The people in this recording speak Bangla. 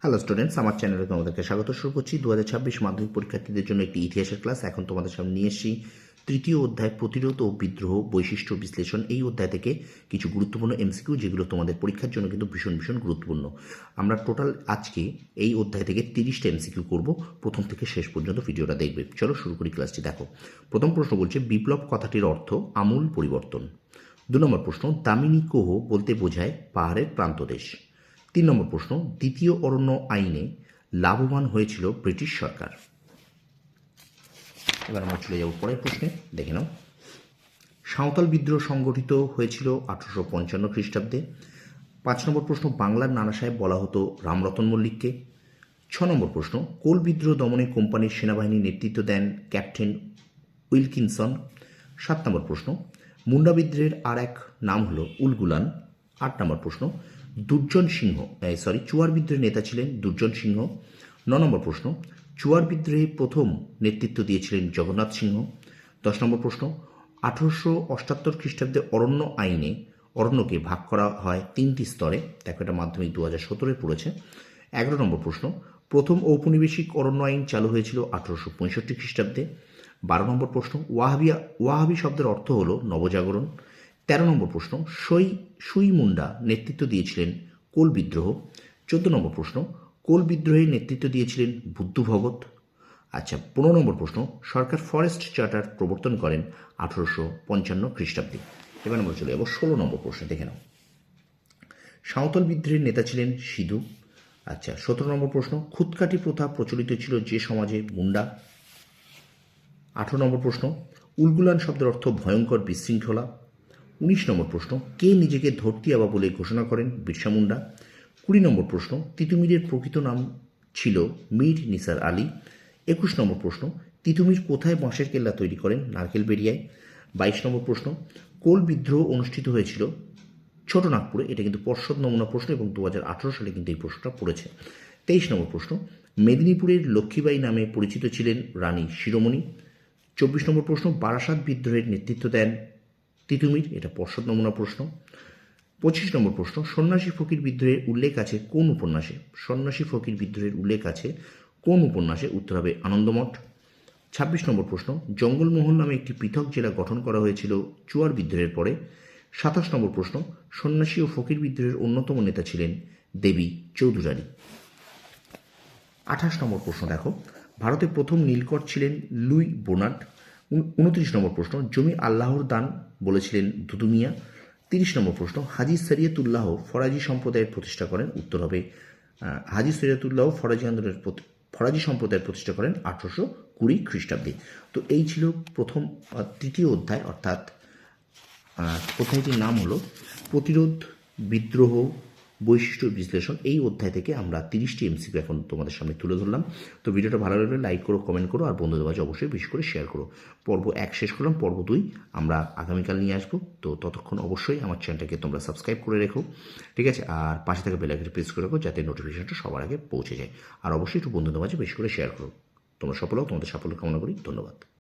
হ্যালো স্টুডেন্টস, আমার চ্যানেলে তোমাদেরকে স্বাগত। শুরু করছি 2026 মাধ্যমিক পরীক্ষার্থীদের জন্য একটি ইতিহাসের ক্লাস। এখন তোমাদের সামনে নিয়ে এসেছি তৃতীয় অধ্যায় প্রতিরোধ ও বিদ্রোহ বৈশিষ্ট্য বিশ্লেষণ। এই অধ্যায় থেকে কিছু গুরুত্বপূর্ণ এমসিকিউ, যেগুলো তোমাদের পরীক্ষার জন্য কিন্তু ভীষণ ভীষণ গুরুত্বপূর্ণ। আমরা টোটাল আজকে এই অধ্যায় থেকে 30টা এমসিকিউ করব। প্রথম থেকে শেষ পর্যন্ত ভিডিওটা দেখবে। চলো শুরু করি ক্লাসটি। দেখো, প্রথম প্রশ্ন বলছে বিপ্লব কথাটির অর্থ আমূল পরিবর্তন। 2 নম্বর প্রশ্ন, দামিনী কোহ বলতে বোঝায় পাহাড়ের প্রান্তদেশ। 3 নম্বর প্রশ্ন, দ্বিতীয় অরণ্য আইনে লাভবান হয়েছিল ব্রিটিশ সরকার। এবার আমরা চলে যাব পরের প্রশ্নে, দেখে নাও। সাঁওতাল বিদ্রোহ সংগঠিত হয়েছিল 1855 খ্রিস্টাব্দে। 5 নম্বর প্রশ্ন, বাংলার নানা সাহেব বলা হতো রামরতন মল্লিককে। 6 নম্বর প্রশ্ন, কোল বিদ্রোহ দমনে কোম্পানির সেনাবাহিনীর নেতৃত্ব দেন ক্যাপ্টেন উইলকিনসন। 7 নম্বর প্রশ্ন, মুন্ডা বিদ্রোহের আর এক নাম হলো উলগুলান। 8 নম্বর প্রশ্ন, চুয়ার বিদ্রোহের নেতা ছিলেন দুর্জন সিংহ। 9 নম্বর প্রশ্ন, চুয়ার বিদ্রোহে প্রথম নেতৃত্ব দিয়েছিলেন জগন্নাথ সিংহ। 10 নম্বর প্রশ্ন, 1878 খ্রিস্টাব্দে অরণ্য আইনে অরণ্যকে ভাগ করা হয় 3টি স্তরে। দেখো, এটা মাধ্যমিক 2017 পড়েছে। 11 নম্বর প্রশ্ন, প্রথম ঔপনিবেশিক অরণ্য আইন চালু হয়েছিল 1865 খ্রিস্টাব্দে। 12 নম্বর প্রশ্ন, ওয়াহাবি শব্দের অর্থ হল নবজাগরণ। 13 নম্বর প্রশ্ন, সুই মুন্ডা নেতৃত্ব দিয়েছিলেন কোল বিদ্রোহ। 14 নম্বর প্রশ্ন, কোল বিদ্রোহের নেতৃত্ব দিয়েছিলেন বুদ্ধ ভগত। আচ্ছা, 15 নম্বর প্রশ্ন, সরকার ফরেস্ট চার্টার প্রবর্তন করেন 1855 খ্রিস্টাব্দে। এবার আমরা চলে যাবো 16 নম্বর প্রশ্নে, দেখে নাও। সাঁওতাল বিদ্রোহের নেতা ছিলেন সিধু। আচ্ছা, 17 নম্বর প্রশ্ন, খুদকাটি প্রথা প্রচলিত ছিল যে সমাজে, মুন্ডা। 18 নম্বর প্রশ্ন, উলগুলান শব্দের অর্থ ভয়ঙ্কর বিশৃঙ্খলা। 19 নম্বর প্রশ্ন, কে নিজেকে ধরতিয়াবা বলে ঘোষণা করেন, বিরসা মুন্ডা। 20 নম্বর প্রশ্ন, তিতুমিরের প্রকৃত নাম ছিল মীর নিসার আলী। 21 নম্বর প্রশ্ন, তিতুমির কোথায় বাঁশের কেল্লা তৈরি করেন, নারকেলবেড়িয়ায়। 22 নম্বর প্রশ্ন, কোল বিদ্রোহ অনুষ্ঠিত হয়েছিল ছোটনাগপুরে। এটা কিন্তু পর্ষদ নমুনা প্রশ্ন এবং 2018 সালে কিন্তু এই প্রশ্নটা পড়েছে। 23 নম্বর প্রশ্ন, মেদিনীপুরের লক্ষ্মীবাই নামে পরিচিত ছিলেন রানী শিরোমণি। 24 নম্বর প্রশ্ন, বারাসাত বিদ্রোহের নেতৃত্ব দেন তিতুমির। এটা পর্ষদ নমুনা প্রশ্ন। 25 নম্বর প্রশ্ন, সন্ন্যাসী ফকির বিদ্রোহের উল্লেখ আছে কোন উপন্যাসে? সন্ন্যাসী ফকির বিদ্রোহের উল্লেখ আছে কোন উপন্যাসে? উত্তর হবে আনন্দমঠ। 26 নম্বর প্রশ্ন, জঙ্গলমহল নামে একটি পৃথক জেলা গঠন করা হয়েছিল চুয়ার বিদ্রোহের পরে। 27 নম্বর প্রশ্ন, সন্ন্যাসী ও ফকির বিদ্রোহের অন্যতম নেতা ছিলেন দেবী চৌধুরানী। 28 নম্বর প্রশ্ন দেখো, ভারতে প্রথম নীলকর ছিলেন লুই বোনার্ড। 29 নম্বর প্রশ্ন, জমি আল্লাহর দান বলেছিলেন দুদু মিয়া। 30 নম্বর প্রশ্ন, হাজি শরিয়তুল্লাহ ফরাজি সম্প্রদায়ের প্রতিষ্ঠা করেন। উত্তর হবে হাজি শরিয়তুল্লাহ ফরাজি সম্প্রদায়ের প্রতিষ্ঠা করেন 1820 খ্রিস্টাব্দে। তো এই ছিল তৃতীয় অধ্যায়, অর্থাৎ অধ্যায়টির নাম হলো প্রতিরোধ, বিদ্রোহ, বৈশিষ্ট্য বিশ্লেষণ। এই অধ্যায় থেকে আমরা 30টি এমসিকিউ এখন তোমাদের সামনে তুলে ধরলাম। তো ভিডিওটা ভালো লাগলে লাইক করো, কমেন্ট করো, আর বন্ধুদের মাঝে অবশ্যই বেশি করে শেয়ার করো। পর্ব 1 শেষ করলাম, পর্ব 2 আমরা আগামীকাল নিয়ে আসবো। তো ততক্ষণ অবশ্যই আমার চ্যানেলটাকে তোমরা সাবস্ক্রাইব করে রেখো, ঠিক আছে? আর পাশে থাকা বেল আইকনটি প্রেস করে রাখো, যাতে নোটিফিকেশনটা সবার আগে পৌঁছে যায়। আর অবশ্যই একটু বন্ধুদের মাঝে বেশি করে শেয়ার করো। তোমরা সফল হও, তোমাদের সাফল্য কামনা করি। ধন্যবাদ।